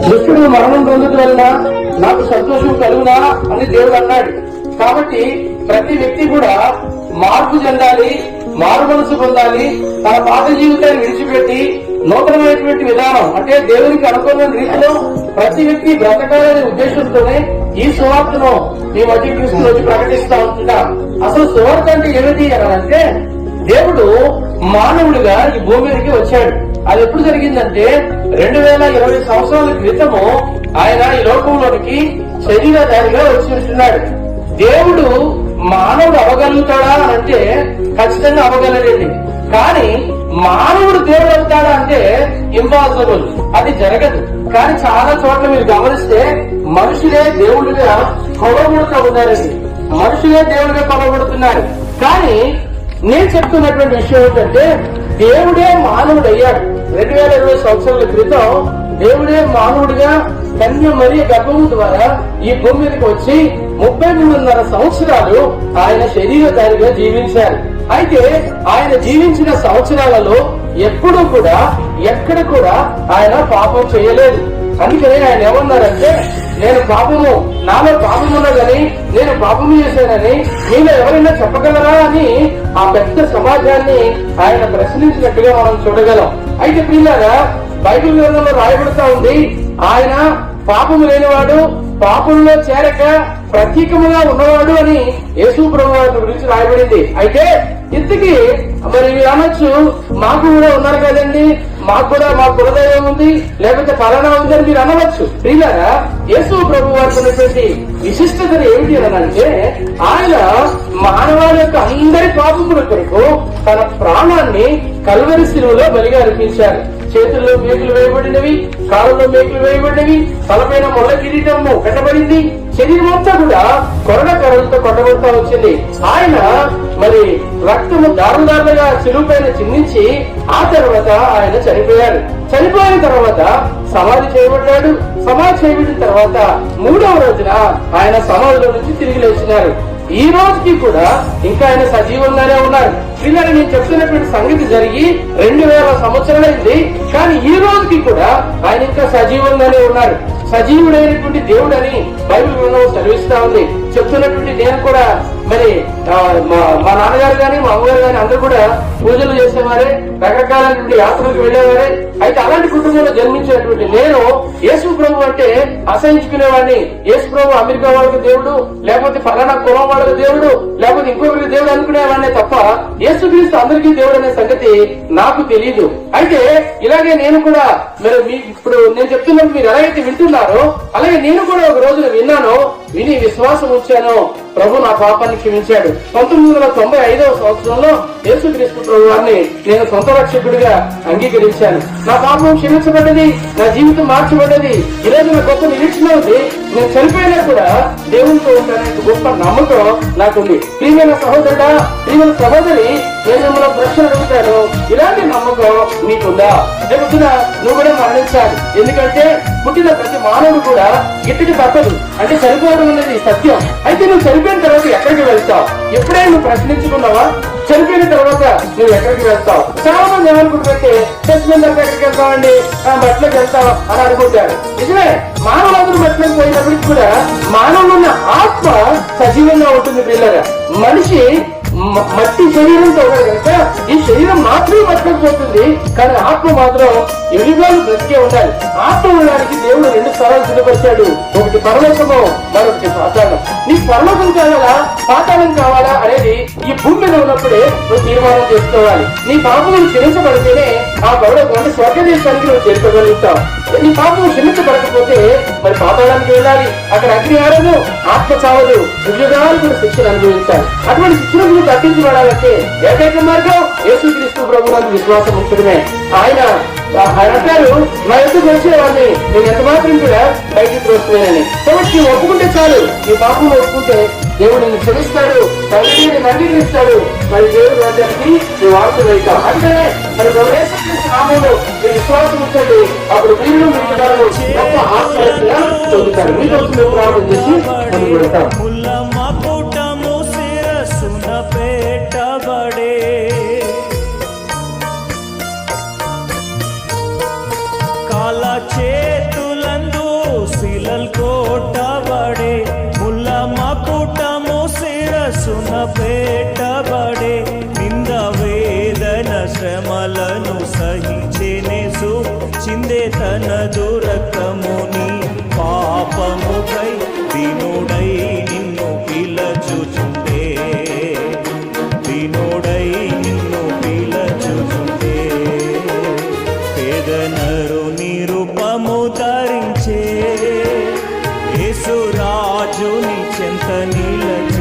దుష్టుడు మరణం పొందుతూ వలన నాకు సంతోషం కలుగునా అని దేవుడు అన్నాడు. కాబట్టి ప్రతి వ్యక్తి కూడా మార్పు చెందాలి, మారు మనసు పొందాలి, తన పాత జీవితాన్ని విడిచిపెట్టి నూతనమైనటువంటి విధానం అంటే దేవునికి అనుకూలమైన రీతిలో ప్రతి వ్యక్తి బ్రతకాలనే ఉద్దేశంతోనే ఈ సువార్తను ఈ మధ్య క్రీస్తులు వచ్చి ప్రకటిస్తా ఉంటున్నాం. అసలు సువార్త అంటే ఏమిటి అంటే దేవుడు మానవుడిగా ఈ భూమి మీదకి వచ్చాడు. అది ఎప్పుడు జరిగిందంటే 2020 సంవత్సరాల క్రితము ఆయన ఈ లోకంలోనికి శరీరధారిగా వచ్చి ఉంటున్నాడు. దేవుడు మానవుడు అవగలుగుతాడా అంటే ఖచ్చితంగా అవగలడండి. కానీ మానవుడు దేవుడు అవుతాడా అంటే ఇంపాసిబుల్, అది జరగదు. కానీ చాలా చోట్ల మీరు గమనిస్తే మనుషులే దేవుడిగా కొలబడుతూ ఉన్నారండి, మనుషులే దేవుడిగా కొలబడుతున్నారు. కానీ నేను చెప్తున్నటువంటి విషయం ఏంటంటే దేవుడే మానవుడు అయ్యాడు. 2020 సంవత్సరాల క్రితం దేవుడే మానవుడిగా కన్య మరియ గర్భము ద్వారా ఈ భూమి మీదకి వచ్చి 33.5 సంవత్సరాలు ఆయన శరీరధారిగా జీవించారు. అయితే ఆయన జీవించిన సంవత్సరాలలో ఎప్పుడూ కూడా ఎక్కడ కూడా ఆయన పాపం చేయలేదు. అందుకని ఆయన ఏమన్నారంటే నేను పాపము, నాలో పాపం ఉన్నదని, నేను పాపము చేశానని మీలో ఎవరైనా చెప్పగలరా అని ఆ పెద్ద సమాజాన్ని ఆయన ప్రశ్నించినట్టుగా మనం చూడగలం. అయితే పిల్లగా బైబిల్ గ్రంథంలో రాయబడుతా ఉంది ఆయన పాపము లేనివాడు, పాపంలో చేరక ప్రతీకముగా ఉన్నవాడు అని యేసు ప్రభువు గురించి రాయబడింది. అయితే ఇంతకీ మరి మీరు అనొచ్చు మాకు కూడా ఉన్నారు కదండి, మాకు కూడా మా కులదైవం ఉంది లేకపోతే ఫలానా ఉంది అని మీరు అనవచ్చు. ప్రియులారా యేసు ప్రభు వారికి ఉన్నటువంటి విశిష్టతను ఏమిటి అంటే ఆయన మానవాళి యొక్క అందరి పాపముల కొరకు తన ప్రాణాన్ని కల్వరి శిలువలో బలిగా అర్పించారు. చేతుల్లో మేకులు వేయబడినవి, కాళ్ళలో మేకులు వేయబడినవి, తలపైన మొల్ల కిరీటము కట్టబడింది, శరీరం అంతా కూడా కొరడ కర్రలతో కొట్టబడుతూ వచ్చింది. ఆయన మరి రక్తము దారుదారులుగా చెరువు పైన చిందించి ఆ తర్వాత ఆయన చనిపోయారు. చనిపోయిన తర్వాత సమాధి చేయబడ్డాడు. సమాధి చేయబడిన తర్వాత 3వ రోజున ఆయన సమాధిలో నుంచి తిరిగి లేచినారు. ఈ రోజుకి కూడా ఇంకా ఆయన సజీవంగానే ఉన్నారు. పిల్లలు నేను చెప్తున్నటువంటి సంగతి జరిగి 2000 సంవత్సరాలైంది. కానీ ఈ రోజుకి కూడా ఆయన ఇంకా సజీవంగానే ఉన్నారు. సజీవుడైనటువంటి దేవుడు అని బైబిల్ గ్రంథం చదివిస్తా ఉంది. చెప్తున్నటువంటి నేను కూడా మరి మా నాన్నగారు గాని మా అమ్మగారు గాని అందరూ కూడా పూజలు చేసేవారే, రకరకాలైనటువంటి యాత్రలకు వెళ్లేవారే. అయితే అలాంటి కుటుంబంలో జన్మించినటువంటి నేను యేసు ప్రభు అంటే అసహించుకునేవాడిని. యేసు ప్రభు అమెరికా వాళ్ళకి దేవుడు, లేకపోతే ఫలానా కులం వాళ్ళకి దేవుడు, లేకపోతే ఇంకొకరికి దేవుడు అనుకునేవాడినే తప్ప యేసుక్రీస్తు అందరికీ దేవుడు అనే సంగతి నాకు తెలియదు. అయితే ఇలాగే నేను కూడా మరి ఇప్పుడు నేను చెప్తున్నప్పుడు మీరు ఎలాగైతే వింటున్నారో అలాగే నేను కూడా ఒక రోజున విన్నాను, విని విశ్వాసం ఉంచాను. ప్రభు నా పాపాన్ని క్షమించాడు. 1995వ సంవత్సరంలో యేసుక్రీస్తు ప్రభు వారిని నేను సొంత రక్షకుడిగా అంగీకరించాను. నా పాపం క్షమించబడ్డది, నా జీవితం మార్చబడ్డది. ఈ రోజు నా గొప్ప నిరీక్షణ ఉంది. నేను చనిపోయినా కూడా దేవునితో ఉంటానే గొప్ప నమ్మకం నాకుంది. ప్రియమైన సహోదరుడా, ప్రియమైన సహోదరి, నేను మిమ్మల్ని ప్రశ్న అడుగుతాను, ఇలాంటి నమ్మకం నీకుందా? రేపొద్దున నువ్వు కూడా మరణించాలి. ఎందుకంటే పుట్టిన ప్రతి మానవుడు కూడా గిట్టకి తప్పదు, అంటే చనిపోవడం అనేది సత్యం. అయితే నువ్వు చనిపోయిన తర్వాత ఎక్కడికి వెళ్తావు? ఎప్పుడైనా నువ్వు ప్రశ్నించుకున్నావా? చనిపోయిన తర్వాత నువ్వు ఎక్కడికి వెళ్తావు? చాలా మంది ఏమనుకుంటుంటే చర్చ్ మీద ఎక్కడికి వెళ్తామండి, బట్లకు వెళ్తావు అని అనుకుంటారు. నిజమే, మానవులందరూ బట్లకు పోయినప్పటికీ కూడా మానవులు ఉన్న ఆత్మ సజీవంగా ఉంటుంది. పిల్లగా మనిషి మట్టి శరీరంతో కనుక ఈ శరీరం మాత్రమే బతకపోతుంది, కానీ ఆత్మ మాత్రం ఎలుగాలు బ్రతికే ఉండాలి. ఆత్మ ఉండడానికి దేవుడు 2 స్థలాలు సిద్ధపరిచాడు. ఒకటి పరలోకము, మరొకటి పాతాళం. నీకు పరలోకం కావాలా పాతాళం కావాలా అనేది ఈ భూమి మీద ఉన్నప్పుడే నువ్వు తీర్మానం చేసుకోవాలి. నీ పాపములు క్షమించబడితేనే ఆ పరలోకం అంటే స్వర్గదేశానికి నువ్వు చేరుకోగలుగుతావు. నీ పాపము క్షమించబడకపోతే మరి పాతాళానికి వెళ్ళాలి. అక్కడ అగ్ని ఆడదు, ఆత్మ చావదు, యుగాలు కూడా శిక్షను అనుభవించాలి. అటువంటి శిక్షణ తప్పించబడాలంటే ఏకైక మార్గం యేసుక్రీస్తు ప్రభువునందు విశ్వాసం ఉంచడమే. ఆయన అంటారు, నా ఎందుకు వచ్చేవాడిని నేను ఎంత మాత్రం కూడా బయటికి తోస్తున్నానని. కాబట్టి ఒప్పుకుంటే చాలు, నీ పాపం ఒప్పుకుంటే దేవుడు నిన్ను క్షమిస్తాడు, తండ్రిని అంగీకరిస్తాడు. మరి దేవుడు రాజ్యానికి నీ వారసుడు అవుతావు. అంటే మరి నామంలో మీ విశ్వాసం ఉంచండి, అప్పుడు మీరు మీ విధానం గొప్ప ఆశ్చర్యంగా పొందుతారు. మీకోసం ప్రారంభం చేసి మనం పెడతాం. కాల చేతుల శ్రమలను సహించేనేసు చిందే తన దురకముని పాపముకై దీనుడై నిన్ను పిలచుచుండే దీనుడై నిన్ను పిలచుచుండే పేదనరు నిరూపము ధరించే యేసురాజుని చెంత నిలచి